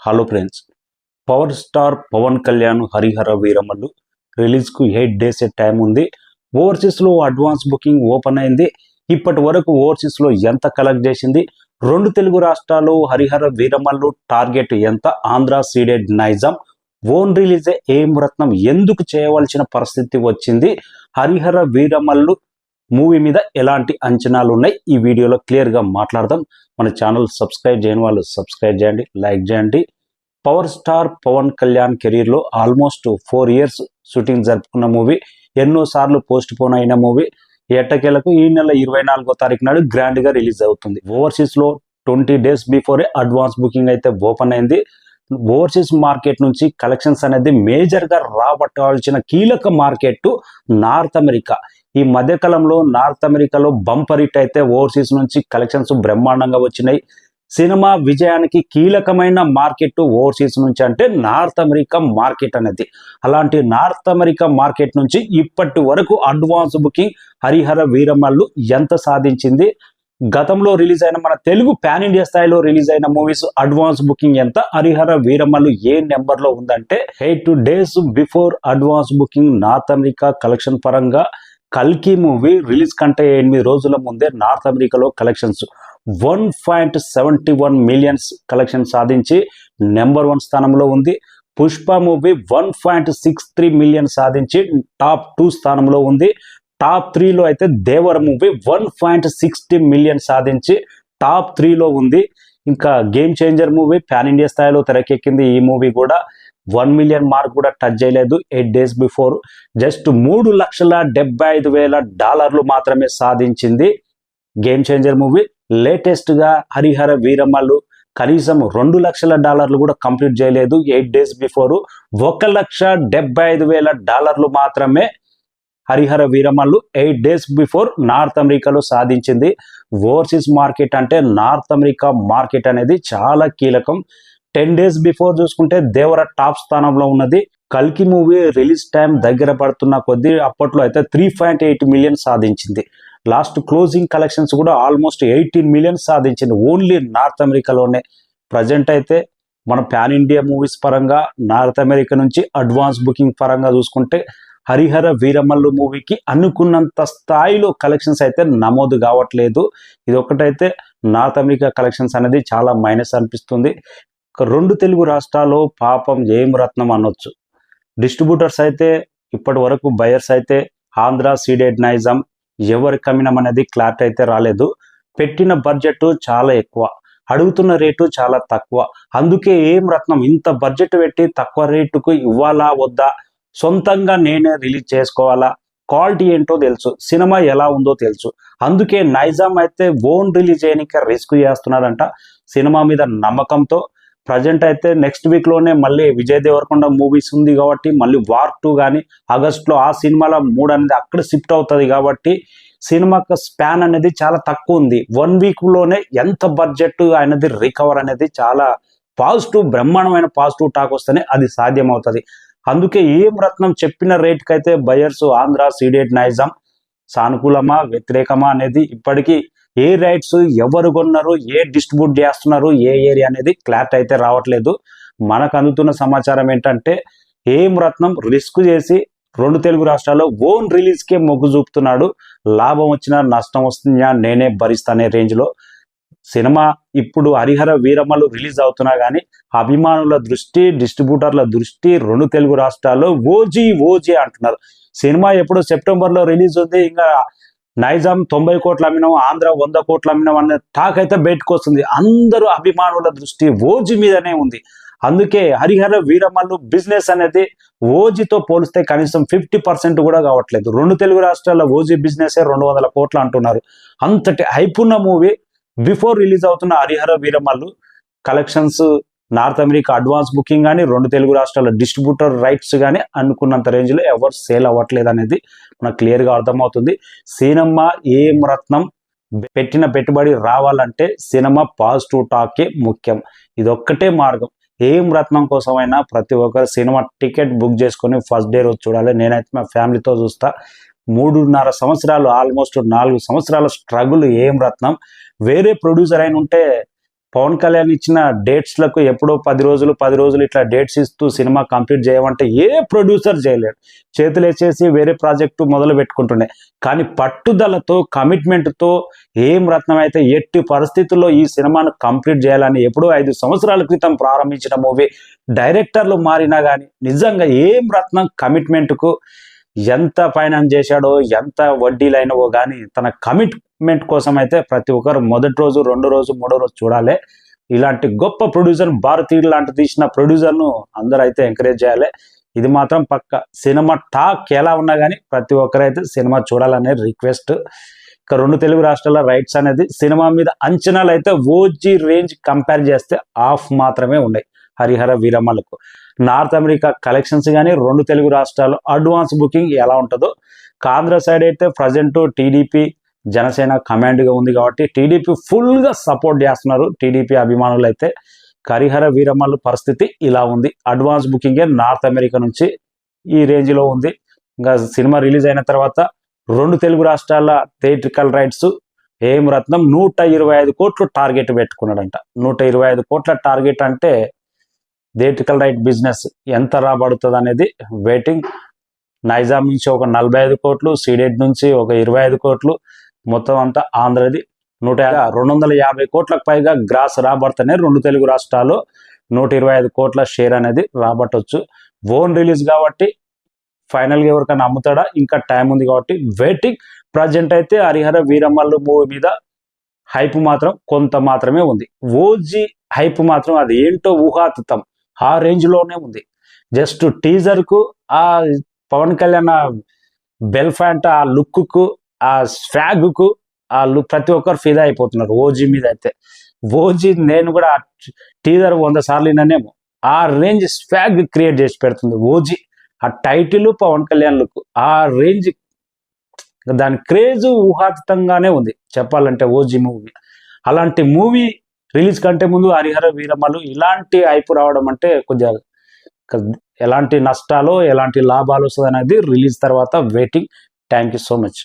Hello friends, power star Pawan Kalyan Harihara Veeramallu రిలీజ్కు 8 days time ఉంది. ఓవర్సీస్లో అడ్వాన్స్ బుకింగ్ ఓపెన్ అయింది. ఇప్పటి వరకు ఓవర్సీస్లో ఎంత కలెక్ట్ చేసింది, రెండు తెలుగు రాష్ట్రాలు హరిహర వీరమల్లు టార్గెట్ ఎంత, ఆంధ్ర సీడెడ్ నైజాం ఓన్ రిలీజే ఏం రత్నం ఎందుకు చేయవలసిన పరిస్థితి వచ్చింది, హరిహర వీరమల్లు మూవీ మీద ఎలాంటి అంచనాలు ఉన్నాయి, ఈ వీడియోలో క్లియర్గా మాట్లాడదాం. మన ఛానల్ సబ్స్క్రైబ్ చేయని వాళ్ళు సబ్స్క్రైబ్ చేయండి, లైక్ చేయండి. పవర్ స్టార్ పవన్ కళ్యాణ్ కెరీర్లో ఆల్మోస్ట్ 4 years షూటింగ్ జరుపుకున్న మూవీ, ఎన్నోసార్లు పోస్ట్ పోన్ అయిన మూవీ ఎట్టకేలకు ఈ నెల 24వ తారీఖు నాడు గ్రాండ్గా రిలీజ్ అవుతుంది. ఓవర్సీస్లో 20 days బిఫోరే అడ్వాన్స్ బుకింగ్ అయితే ఓపెన్ అయింది. ఓవర్సీస్ మార్కెట్ నుంచి కలెక్షన్స్ అనేది మేజర్గా రాబట్టాల్సిన కీలక మార్కెట్ నార్త్ అమెరికా. ఈ మధ్యకాలంలో నార్త్ అమెరికాలో బంపర్ హిట్ అయితే ఓవర్సీస్ నుంచి కలెక్షన్స్ బ్రహ్మాండంగా వచ్చినాయి. సినిమా విజయానికి కీలకమైన మార్కెట్ ఓవర్సీస్ నుంచి అంటే నార్త్ అమెరికా మార్కెట్ అనేది. అలాంటి నార్త్ అమెరికా మార్కెట్ నుంచి ఇప్పటి వరకు అడ్వాన్స్ బుకింగ్ హరిహర వీరమల్లు ఎంత సాధించింది, గతంలో రిలీజ్ అయిన మన తెలుగు పాన్ ఇండియా స్థాయిలో రిలీజ్ అయిన మూవీస్ అడ్వాన్స్ బుకింగ్ ఎంత, హరిహర వీరమల్లు ఏ నెంబర్లో ఉందంటే 8 days before advance booking north America collection పరంగా కల్కి మూవీ రిలీజ్ కంటే 8 రోజుల ముందే నార్త్ అమెరికాలో కలెక్షన్స్ 1.71 million కలెక్షన్ సాధించి నెంబర్ 1 స్థానంలో ఉంది. పుష్ప మూవీ 1.63 million సాధించి టాప్ 2 స్థానంలో ఉంది. టాప్ 3లో అయితే దేవర మూవీ 1.60 million సాధించి టాప్ 3లో ఉంది. ఇంకా game changer movie pan India స్థాయిలో తెరకెక్కింది. ఈ మూవీ కూడా 1 million మార్క్ కూడా టచ్ చేయలేదు. 8 days బిఫోర్ జస్ట్ $3,75,000 మాత్రమే సాధించింది గేమ్ చేంజర్ మూవీ. లేటెస్ట్గా హరిహర వీరమల్లు కనీసం $2,00,000 కూడా కంప్లీట్ చేయలేదు. 8 days బిఫోర్ $1,75,000 మాత్రమే Harihara Veeramallu 8 days before north అమెరికాలో సాధించింది. ఓవర్సీస్ మార్కెట్ అంటే నార్త్ అమెరికా మార్కెట్ అనేది చాలా కీలకం. 10 days బిఫోర్ చూసుకుంటే దేవర టాప్ స్థానంలో ఉన్నది. కల్కి మూవీ రిలీజ్ టైం దగ్గర పడుతున్న కొద్దీ అప్పట్లో అయితే 3.8 million సాధించింది. లాస్ట్ క్లోజింగ్ కలెక్షన్స్ కూడా ఆల్మోస్ట్ 18 million సాధించింది ఓన్లీ నార్త్ అమెరికాలోనే. ప్రజెంట్ అయితే మన పాన్ ఇండియా మూవీస్ పరంగా నార్త్ అమెరికా నుంచి అడ్వాన్స్ బుకింగ్ పరంగా చూసుకుంటే హరిహర వీరమల్లు మూవీకి అనుకున్నంత స్థాయిలో కలెక్షన్స్ అయితే నమోదు కావట్లేదు. ఇది ఒకటైతే నార్త్ అమెరికా కలెక్షన్స్ అనేది చాలా మైనస్ అనిపిస్తుంది. రెండు తెలుగు రాష్ట్రాల్లో పాపం ఏం రత్నం అనొచ్చు. డిస్ట్రిబ్యూటర్స్ అయితే ఇప్పటి వరకు, బయర్స్ అయితే ఆంధ్ర సీడెడ్ నైజాం ఎవరి కమినం అనేది క్లారిటీ అయితే రాలేదు. పెట్టిన బడ్జెట్ చాలా ఎక్కువ, అడుగుతున్న రేటు చాలా తక్కువ. అందుకే ఏం రత్నం ఇంత బడ్జెట్ పెట్టి తక్కువ రేటుకు ఇవ్వాలా వద్దా, సొంతంగా నేనే రిలీజ్ చేసుకోవాలా, క్వాలిటీ ఏంటో తెలుసు, సినిమా ఎలా ఉందో తెలుసు. అందుకే నైజాం అయితే ఓన్ రిలీజ్ చేయడానికి రిస్క్ చేస్తున్నాడంట. సినిమా మీద నమ్మకంతో ప్రజెంట్ అయితే నెక్స్ట్ వీక్లోనే మళ్ళీ విజయ్ దేవరకొండ మూవీస్ ఉంది కాబట్టి మళ్ళీ వార్ 2 కానీ ఆగస్టులో ఆ సినిమాలో 3 అనేది అక్కడ షిఫ్ట్ అవుతుంది కాబట్టి సినిమాకు స్పాన్ అనేది చాలా తక్కువ ఉంది. 1 weekలోనే ఎంత బడ్జెట్ అనేది రికవర్ అనేది చాలా పాజిటివ్, బ్రహ్మాండమైన పాజిటివ్ టాక్ వస్తేనే అది సాధ్యం అవుతుంది. అందుకే ఏం రత్నం చెప్పిన రేట్కి అయితే బయర్స్ ఆంధ్ర సీడెడ్ నైజాం సానుకూలమా వ్యతిరేకమా అనేది ఇప్పటికీ ఏ రైట్స్ ఎవరు కొన్నారు, ఏ డిస్ట్రిబ్యూట్ చేస్తున్నారు, ఏ ఏరియా అనేది క్లారిటీ అయితే రావట్లేదు. మనకు అందుతున్న సమాచారం ఏంటంటే ఏం రత్నం రిస్క్ చేసి రెండు తెలుగు రాష్ట్రాల్లో ఓన్ రిలీజ్కే మొగ్గు చూపుతున్నాడు. లాభం వచ్చినా నష్టం వస్తుందా నేనే భరిస్తానే రేంజ్లో సినిమా ఇప్పుడు హరిహర వీరమల్లు రిలీజ్ అవుతున్నా కానీ అభిమానుల దృష్టి, డిస్ట్రిబ్యూటర్ల దృష్టి రెండు తెలుగు రాష్ట్రాల్లో ఓజీ అంటున్నారు. సినిమా ఎప్పుడు సెప్టెంబర్లో రిలీజ్ ఉంది, ఇంకా నైజాం 90 కోట్లు అమ్మినాం, ఆంధ్ర 100 కోట్లు అమ్మినాం అనే టాక్ అయితే బయటకు వస్తుంది. అందరూ అభిమానుల దృష్టి ఓజీ మీదనే ఉంది. అందుకే హరిహర వీరమల్లు బిజినెస్ అనేది ఓజీతో పోలిస్తే కనీసం 50% కూడా కావట్లేదు. రెండు తెలుగు రాష్ట్రాల ఓజీ బిజినెస్ 200 కోట్లు అంటున్నారు. అంతటి హైప్ ఉన్న మూవీ బిఫోర్ రిలీజ్ అవుతున్న Harihara Veeramallu collections north America advance booking కానీ రెండు తెలుగు రాష్ట్రాల డిస్ట్రిబ్యూటర్ రైట్స్ కానీ అనుకున్నంత రేంజ్లో ఎవరు సేల్ అవ్వట్లేదు అనేది మనకు క్లియర్గా అర్థమవుతుంది. సినిమా ఏం రత్నం పెట్టిన పెట్టుబడి రావాలంటే సినిమా పాజిటివ్ టాకే ముఖ్యం. ఇదొక్కటే మార్గం. ఏం రత్నం కోసమైనా ప్రతి ఒక్కరు సినిమా టికెట్ బుక్ చేసుకొని ఫస్ట్ డే రోజు చూడాలి. నేనైతే మా ఫ్యామిలీతో చూస్తా. 3.5 సంవత్సరాలు, ఆల్మోస్ట్ 4 సంవత్సరాల స్ట్రగుల్ ఏం రత్నం. వేరే ప్రొడ్యూసర్ అయిన ఉంటే పవన్ కళ్యాణ్ ఇచ్చిన డేట్స్లకు ఎప్పుడో 10 రోజులు ఇట్లా డేట్స్ ఇస్తూ సినిమా కంప్లీట్ చేయమంటే ఏ ప్రొడ్యూసర్ చేయలేడు. చేతులు వేసేసి వేరే ప్రాజెక్టు మొదలు పెట్టుకుంటుండే. కానీ పట్టుదలతో, కమిట్మెంట్తో ఏం రత్నం అయితే ఎట్టి పరిస్థితుల్లో ఈ సినిమాను కంప్లీట్ చేయాలని ఎప్పుడో 5 సంవత్సరాల క్రితం ప్రారంభించిన మూవీ డైరెక్టర్లు మారినా కానీ నిజంగా ఏం రత్నం కమిట్మెంట్కు ఎంత ఫైనాన్స్ చేశాడో, ఎంత వడ్డీలైనవో కానీ తన కమిట్మెంట్ కోసం అయితే ప్రతి ఒక్కరు మొదటి రోజు, 2 రోజు, 3 రోజు చూడాలి. ఇలాంటి గొప్ప ప్రొడ్యూసర్ భారతీయుడు లాంటి తీసిన ప్రొడ్యూసర్ను అందరూ అయితే ఎంకరేజ్ చేయాలి. ఇది మాత్రం పక్క. సినిమా టాక్ ఎలా ఉన్నా కానీ ప్రతి ఒక్కరైతే సినిమా చూడాలనే రిక్వెస్ట్. ఇక 2 తెలుగు రాష్ట్రాల రైట్స్ అనేది సినిమా మీద అంచనాలు అయితే ఓజీ రేంజ్ కంపేర్ చేస్తే ఆఫ్ మాత్రమే ఉన్నాయి హరిహర వీరమ్మలకు. నార్త్ అమెరికా కలెక్షన్స్ కానీ 2 తెలుగు రాష్ట్రాలు అడ్వాన్స్ బుకింగ్ ఎలా ఉంటుందో. ఆంధ్ర సైడ్ అయితే ప్రజెంట్ టీడీపీ జనసేన కమాండ్గా ఉంది కాబట్టి టీడీపీ ఫుల్గా సపోర్ట్ చేస్తున్నారు టీడీపీ అభిమానులు అయితే. హరిహర వీరమ్మల పరిస్థితి ఇలా ఉంది. అడ్వాన్స్ బుకింగే నార్త్ అమెరికా నుంచి ఈ రేంజ్లో ఉంది. ఇంకా సినిమా రిలీజ్ అయిన తర్వాత 2 తెలుగు రాష్ట్రాల థియేట్రికల్ రైట్స్ ఏం రత్నం 125 కోట్లు టార్గెట్ పెట్టుకున్నాడంట. 125 కోట్ల టార్గెట్ అంటే థియేట్రికల్ రైట్ బిజినెస్ ఎంత రాబడుతుంది అనేది వెయిటింగ్. నైజాం నుంచి ఒక 45 కోట్లు, సీడెడ్ నుంచి ఒక 25 కోట్లు, మొత్తం అంతా ఆంధ్రది 250 కోట్లకు పైగా గ్రాస్ రాబడుతూనే 2 తెలుగు రాష్ట్రాలు 125 కోట్ల షేర్ అనేది రాబట్టవచ్చు. ఓన్ రిలీజ్ కాబట్టి ఫైనల్గా ఎవరికైనా అమ్ముతాడా ఇంకా టైం ఉంది కాబట్టి వెయిటింగ్. ప్రజెంట్ అయితే హరిహర వీరమ్మలు మూవీ మీద హైప్ మాత్రం కొంత మాత్రమే ఉంది. ఓజీ హైప్ మాత్రం అది ఏంటో ఊహాతీతం ఆ రేంజ్లోనే ఉంది. జస్ట్ టీజర్కు ఆ పవన్ కళ్యాణ్ బెల్ఫాంట్ ఆ లుక్కు, ఆ స్వాగ్కు ఆ లుక్ ప్రతి ఒక్కరు ఫిదా అయిపోతున్నారు ఓజీ మీద అయితే. ఓజీ నేను కూడా టీజర్ 100 సార్లు విన్నానేమో. ఆ రేంజ్ స్వాగ్ క్రియేట్ చేసి పెడుతుంది ఓజీ. ఆ టైటిల్ పవన్ కళ్యాణ్ లుక్ ఆ రేంజ్, దాని క్రేజ్ ఊహాతీతంగానే ఉంది చెప్పాలంటే ఓజీ మూవీ. అలాంటి మూవీ రిలీజ్ కంటే ముందు హరిహర వీరమ్మలు ఇలాంటి హైప్ రావడం అంటే కొద్దిగా ఎలాంటి నష్టాలు ఎలాంటి లాభాలు వస్తుంది అనేది రిలీజ్ తర్వాత waiting. Thank you so much.